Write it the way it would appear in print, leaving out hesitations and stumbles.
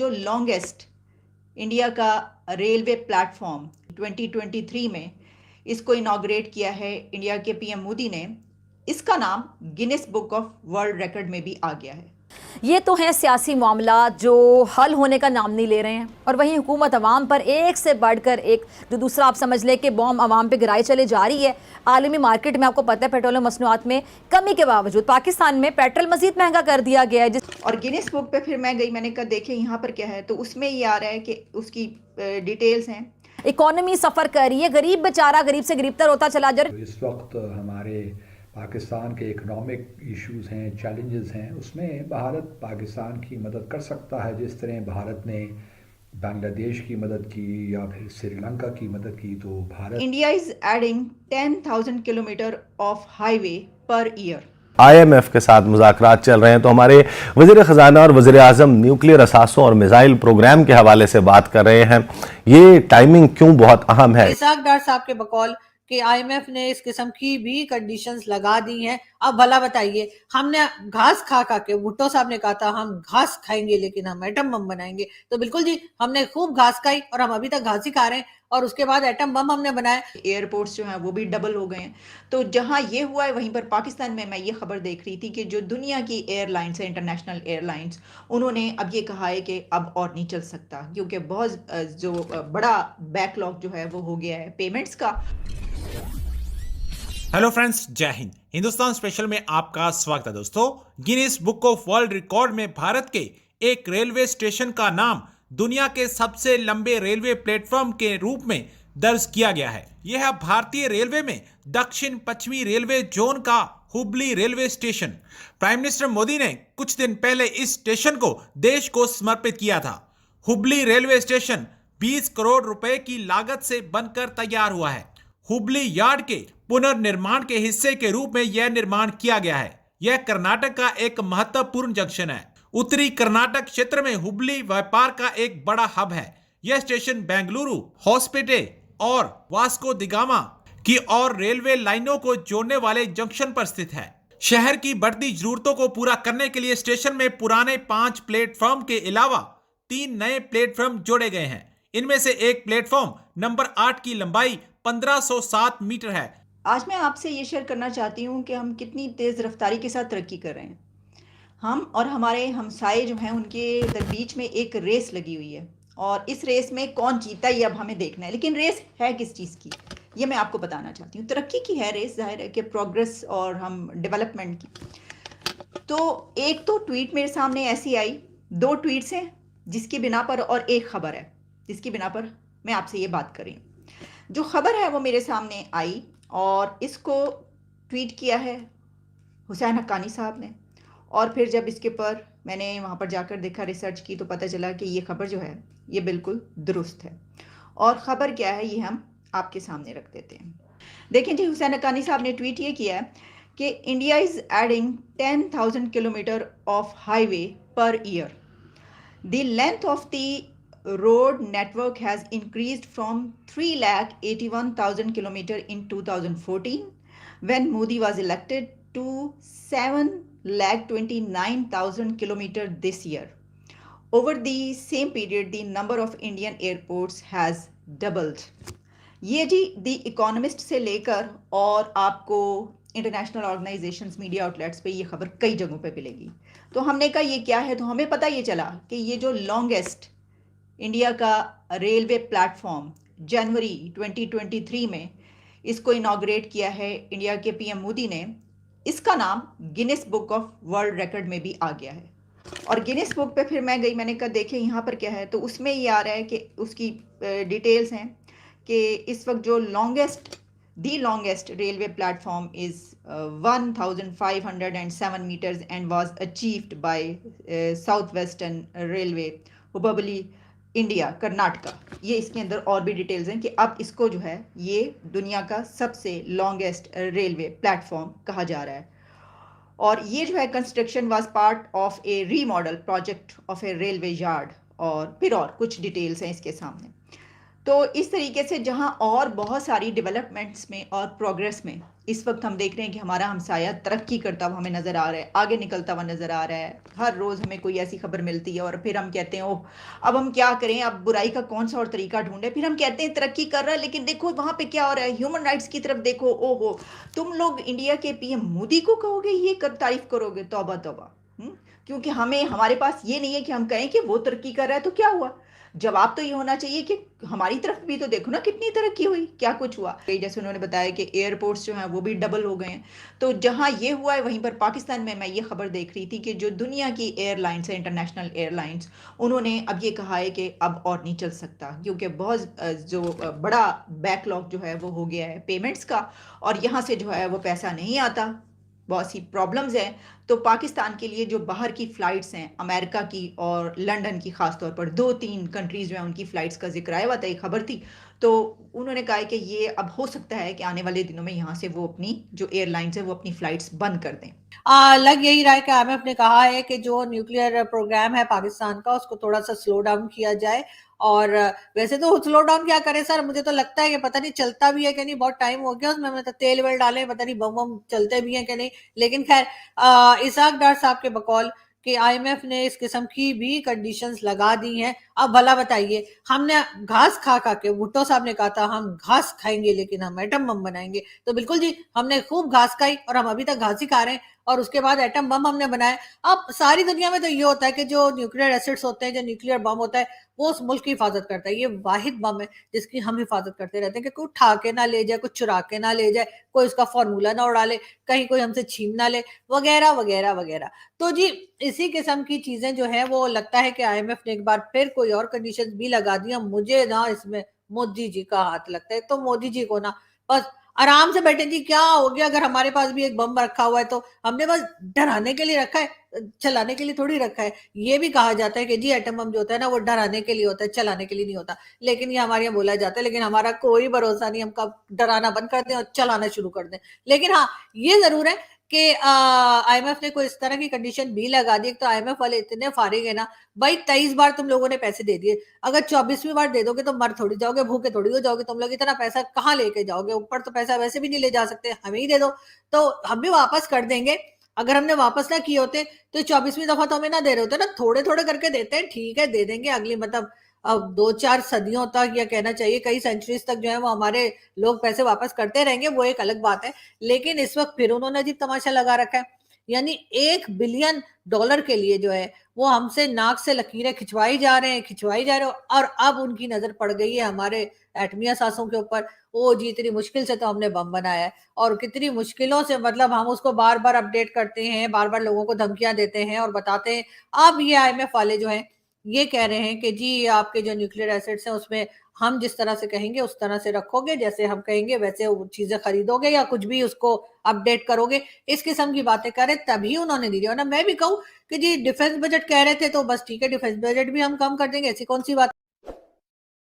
जो longest India का railway platform 2023 में इसको इनॉग्रेट किया है इंडिया के पीएम मोदी ने, इसका नाम Guinness book of world record में भी आ गया है। ये तो है सियासी मामला जो हल होने का नाम नहीं ले रहे हैं, और वहीं हुकूमत अवाम पर एक से बढ़कर एक, जो दूसरा आप समझ लें कि बॉम्ब अवाम पे गिराई चले जा रही है। आलमी मार्केट में आपको पता है पेट्रोलियम मसनूआत में कमी के बावजूद पाकिस्तान में पेट्रोल मजीद महंगा कर दिया गया है। और गिनीज बुक पे फिर मैं गई, मैंने कहा देखे यहाँ पर क्या है, तो उसमें ये आ रहा है कि उसकी डिटेल्स हैं। इकोनॉमी सफर कर रही है, गरीब बेचारा गरीब से गरीबतर होता चला जा रहा है। इस वक्त हमारे पाकिस्तान के इकोनॉमिक इश्यूज हैं, चैलेंजेस हैं, उसमें भारत पाकिस्तान की मदद कर सकता है। जिस तरह भारत ने बांग्लादेश की मदद की या फिर श्रीलंका की मदद की, तो Bharat India is adding 10,000 kilometre of highway per year. IMF के साथ मुज़ाकरात चल रहे हैं, तो हमारे वज़ीर ख़जाना और वज़ीर आज़म न्यूक्लियर असासों और मिसाइल प्रोग्राम के हवाले से बात कर रहे हैं। ये टाइमिंग क्यों बहुत अहम है? इसाक डार साहब के बकौल कि IMF ने इस किस्म की भी कंडीशंस लगा दी हैं। अब भला बताइए, हमने घास खा खा के, भुट्टो साहब ने कहा था हम घास खाएंगे लेकिन हम एटम बम बनाएंगे, तो बिल्कुल जी हमने खूब घास खाई और हम अभी तक घास ही खा रहे हैं, और उसके बाद एटम बम हमने बनाए। एयरपोर्ट्स जो हैं वो भी डबल हो गए हैं। तो जहां ये हुआ है वहीं पर पाकिस्तान में मैं ये खबर देख रही थी कि जो दुनिया की एयरलाइंस है, इंटरनेशनल एयरलाइंस, उन्होंने अब ये कहा है कि अब और नहीं चल सकता, क्योंकि बहुत जो बड़ा बैकलॉग जो है वो हो गया है पेमेंट्स का। हेलो फ्रेंड्स, जय हिंद। हिंदुस्तान स्पेशल में आपका स्वागत है दोस्तों। Guinness book of world record में भारत के एक रेलवे स्टेशन का नाम दुनिया के सबसे लंबे रेलवे प्लेटफॉर्म के रूप में दर्ज किया गया है। यह है भारतीय रेलवे में दक्षिण पश्चिमी रेलवे जोन का Hubli railway station. Prime minister Modi ने कुछ दिन पहले इस स्टेशन को देश को समर्पित किया था। हुबली रेलवे स्टेशन 20 करोड़ रुपए की लागत से बनकर तैयार हुआ है। हुबली यार्ड के पुनर्निर्माण के हिस्से के रूप में यह निर्माण किया गया है। यह कर्नाटक का एक महत्वपूर्ण जंक्शन है। उत्तरी कर्नाटक क्षेत्र में हुबली व्यापार का एक बड़ा हब है। यह स्टेशन बेंगलुरु, हॉस्पिटे और वास्को दिगामा की और रेलवे लाइनों को जोड़ने वाले जंक्शन पर स्थित है। शहर की बढ़ती जरूरतों को पूरा करने के लिए स्टेशन में पुराने 5 प्लेटफॉर्म के अलावा 3 नए प्लेटफॉर्म जोड़े गए हैं। इनमें से एक प्लेटफॉर्म नंबर 8 की लंबाई 1507 मीटर है। आज मैं आपसे ये शेयर करना चाहती हूँ कि हम कितनी तेज़ रफ्तारी के साथ तरक्की कर रहे हैं। हम और हमारे हमसाए जो हैं उनके बीच में एक रेस लगी हुई है, और इस रेस में कौन जीता ये अब हमें देखना है। लेकिन रेस है किस चीज़ की, ये मैं आपको बताना चाहती हूँ। तरक्की की है रेस, जाहिर है कि प्रोग्रेस और हम डेवलपमेंट की। तो एक तो ट्वीट मेरे सामने ऐसी आई, 2 ट्वीट्स हैं जिसकी बिना पर, और एक खबर है जिसकी बिना पर मैं आपसे ये बात कर रही हूँ। जो खबर है वो मेरे सामने आई और इसको ट्वीट किया है हुसैन हक्कानी साहब ने, और फिर जब इसके पर मैंने वहाँ पर जाकर देखा, रिसर्च की, तो पता चला कि ये खबर जो है ये बिल्कुल दुरुस्त है। और ख़बर क्या है ये हम आपके सामने रख देते हैं। देखें जी, हुसैन हक्कानी साहब ने ट्वीट ये किया है कि India is adding 10,000 kilometre of highway per year. The length of the road network has increased from 3,81,000 kilometers in 2014 when Modi was elected to 7,29,000 kilometers this year. Over the same period, the number of Indian airports has doubled. ये जी the economist से लेकर और आपको international organisations, media outlets पे ये खबर कई जगहों पे मिलेगी। तो हमने कहा ये क्या है, तो हमें पता ये चला कि ये जो लॉन्गेस्ट इंडिया का रेलवे प्लेटफॉर्म जनवरी 2023 में इसको इनॉग्रेट किया है इंडिया के पीएम मोदी ने, इसका नाम Guinness book of world record में भी आ गया है। और गिनीज बुक पे फिर मैं गई, मैंने कहा देखे यहाँ पर क्या है, तो उसमें ये आ रहा है कि उसकी डिटेल्स हैं कि इस वक्त जो the longest railway platform is 1,507 metres and was achieved by south western railway Hubli India Karnataka. ये इसके अंदर और भी डिटेल्स हैं कि अब इसको जो है ये दुनिया का सबसे लॉन्गेस्ट रेलवे प्लेटफॉर्म कहा जा रहा है। और ये जो है construction was part of A remodel project of A railway yard, और फिर और कुछ डिटेल्स हैं इसके सामने। तो इस तरीके से जहाँ और बहुत सारी डेवलपमेंट्स में और प्रोग्रेस में इस वक्त हम देख रहे हैं कि हमारा हमसाया तरक्की करता हुआ हमें नज़र आ रहा है, आगे निकलता हुआ नज़र आ रहा है। हर रोज़ हमें कोई ऐसी खबर मिलती है और फिर हम कहते हैं ओह, अब हम क्या करें, अब बुराई का कौन सा और तरीका ढूंढें। फिर हम कहते हैं तरक्की कर रहा है, लेकिन देखो वहाँ पे क्या हो रहा है, ह्यूमन राइट्स की तरफ देखो। ओहो, तुम लोग इंडिया के पीएम मोदी को कहोगे ये तारीफ करोगे? तौबा तौबा। क्योंकि हमें, हमारे पास ये नहीं है कि हम कहें कि वो तरक्की कर रहा है तो क्या हुआ। जवाब तो ये होना चाहिए कि हमारी तरफ भी तो देखो ना कितनी तरक्की हुई, क्या कुछ हुआ। जैसे उन्होंने बताया कि एयरपोर्ट्स जो हैं वो भी डबल हो गए हैं। तो जहाँ ये हुआ है, वहीं पर पाकिस्तान में मैं ये खबर देख रही थी कि जो दुनिया की एयरलाइंस है, इंटरनेशनल एयरलाइंस, उन्होंने अब ये कहा है कि अब और नहीं चल सकता, क्योंकि बहुत जो बड़ा बैकलॉग जो है वो हो गया है पेमेंट्स का, और यहाँ से जो है वो पैसा नहीं आता, बहुत सी प्रॉब्लम्स हैं। तो पाकिस्तान के लिए जो बाहर की फ़्लाइट्स हैं, अमेरिका की और लंदन की ख़ास तौर पर 2-3 कंट्रीज़ जो हैं उनकी फ़्लाइट्स का ज़िक्र आया हुआ था, एक खबर थी। तो उन्होंने कहा है कि ये अब हो सकता है कि आने वाले दिनों में यहाँ से वो अपनी जो एयरलाइंस है वो अपनी फ़्लाइट्स बंद कर दें। लग यही रहा है कि आईएमएफ ने कहा है कि जो न्यूक्लियर प्रोग्राम है पाकिस्तान का उसको थोड़ा सा स्लो डाउन किया जाए। और वैसे तो स्लो डाउन क्या करे सर, मुझे तो लगता है कि पता नहीं चलता भी है कि नहीं, बहुत टाइम हो गया उसमें, मतलब तेल वेल डाले, पता नहीं बम बम चलते भी हैं कि नहीं। लेकिन खैर, इसाक डार साहब के बकौल कि आईएमएफ ने इस किस्म की भी कंडीशंस लगा दी हैं। अब भला बताइए, हमने घास खा खा के, भुट्टो साहब ने कहा था हम घास खाएंगे लेकिन हम एटम बम बनाएंगे, तो बिल्कुल जी, हमने खूब घास खाई और हम अभी तक घास ही खा रहे हैं, और उसके बाद एटम बम हमने बनाया। अब सारी दुनिया में तो ये होता है कि जो न्यूक्लियर एसिड्स होते हैं, जो न्यूक्लियर बम होता है, वो उस मुल्क की हिफाजत करता है। ये वाहिद बम है जिसकी हम हिफाजत करते रहते हैं कि कोई उठा के ना ले जाए, कुछ चुरा के ना ले जाए, कोई उसका फॉर्मूला ना उड़ा ले, कहीं कोई हमसे छीन ना ले, वगैरह वगैरह वगैरह। तो जी, इसी किस्म की चीजें जो है वो लगता है कि आईएमएफ ने एक बार फिर कोई और कंडीशन भी लगा दी। मुझे ना इसमें मोदी जी का हाथ लगता है। तो मोदी जी को ना बस आराम से बैठे जी, क्या हो गया, अगर हमारे पास भी एक बम रखा हुआ है तो हमने बस डराने के लिए रखा है, चलाने के लिए थोड़ी रखा है। ये भी कहा जाता है कि जी एटम बम जो होता है ना वो डराने के लिए होता है, चलाने के लिए नहीं होता। लेकिन ये हमारे यहाँ बोला जाता है, लेकिन हमारा कोई भरोसा नहीं, हम कब डराना बंद कर दें और चलाना शुरू कर दें। लेकिन हाँ, ये जरूर है कि आईएमएफ ने कोई इस तरह की कंडीशन भी लगा दी। तो आईएमएफ वाले इतने फारिग है ना, भाई 23 बार तुम लोगों ने पैसे दे दिए, अगर 24वीं बार दे दोगे तो मर थोड़ी जाओगे, भूखे थोड़ी हो जाओगे तुम लोग, इतना पैसा कहाँ लेके जाओगे, ऊपर तो पैसा वैसे भी नहीं ले जा सकते, हमें ही दे दो तो हम भी वापस कर देंगे। अगर हमने वापस ना किए होते तो 24वीं दफा तो हमें ना दे रहे होते ना, थोड़े थोड़े करके देते हैं, ठीक है दे देंगे अगली, मतलब अब 2-4 सदियों तक, या कहना चाहिए कई सेंचुरीज तक जो है वो हमारे लोग पैसे वापस करते रहेंगे, वो एक अलग बात है। लेकिन इस वक्त फिर उन्होंने अजीब तमाशा लगा रखा है, यानी $1 बिलियन के लिए जो है वो हमसे नाक से लकीरें खिंचवाई जा रहे हैं, खिंचवाई जा रहे हैं। और अब उनकी नजर पड़ गई है हमारे एटमिया सासों के ऊपर। ओ जी, इतनी मुश्किल से तो हमने बम बनाया है, और कितनी मुश्किलों से, मतलब हम उसको बार बार अपडेट करते हैं, बार बार लोगों को धमकियां देते हैं और बताते हैं। अब ये आईएमएफ वाले जो हैं ये कह रहे हैं कि जी आपके जो न्यूक्लियर एसेट्स हैं उसमें हम जिस तरह से कहेंगे उस तरह से रखोगे, जैसे हम कहेंगे वैसे वो चीजें खरीदोगे या कुछ भी उसको अपडेट करोगे, इस किस्म की बातें करें तभी उन्होंने दी। और ना मैं भी कहूँ कि जी डिफेंस बजट कह रहे थे तो बस ठीक है, डिफेंस बजट भी हम कम कर देंगे, ऐसी कौन सी बात।